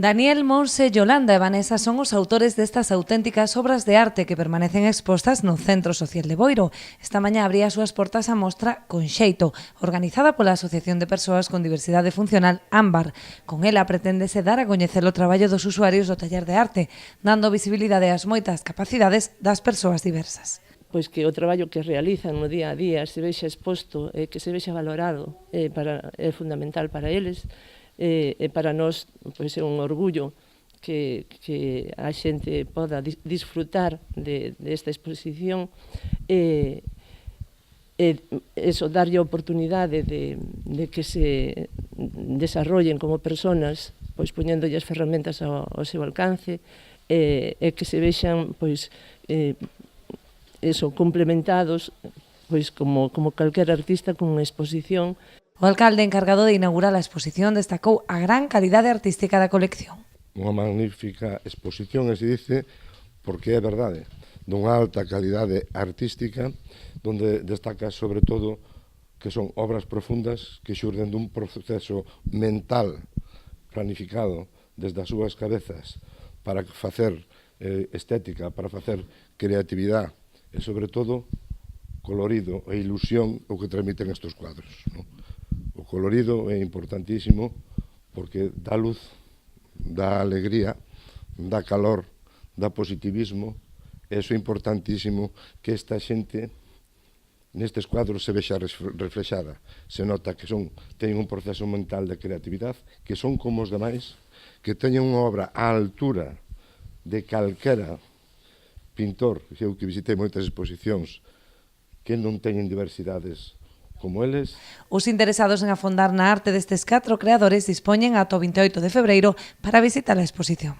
Daniel, Monse, Yolanda e Vanessa son os autores destas auténticas obras de arte que permanecen expostas no Centro Social de Boiro. Esta mañá abría as súas portas a mostra Con Xeito, organizada pola Asociación de Persoas con Diversidade Funcional AMBAR. Con ela preténdese dar a coñecer o traballo dos usuarios do taller de arte, dando visibilidade ás moitas capacidades das persoas diversas. Pois que o traballo que realizan no día a día se vexa exposto e que se vexa valorado é fundamental para eles. E para nós pois, é un orgullo que a xente poda disfrutar desta exposición e darlle a oportunidade de que se desarrollen como personas, pois poñéndolle as ferramentas ao seu alcance e que se vexan pois, complementados pois, como calquer artista con unha exposición. O alcalde encargado de inaugurar a exposición destacou a gran calidade artística da colección. Unha magnífica exposición, se dice, porque é verdade, dunha alta calidade artística, donde destaca sobre todo que son obras profundas que xurden dun proceso mental planificado desde as súas cabezas para facer estética, para facer creatividade e sobre todo colorido e ilusión o que transmiten estes cuadros, non? O colorido é importantísimo porque dá luz, dá alegría, dá calor, dá positivismo. E iso é importantísimo que esta xente nestes cuadros se vexa reflexada. Se nota que teñen un proceso mental de creatividade, que son como os demais, que teñen unha obra á altura de calquera pintor. Eu que visitei moitas exposicións que non teñen diversidades como eles. Os interesados en afondar na arte destes 4 creadores dispoñen ata o 28 de febreiro para visitar a exposición.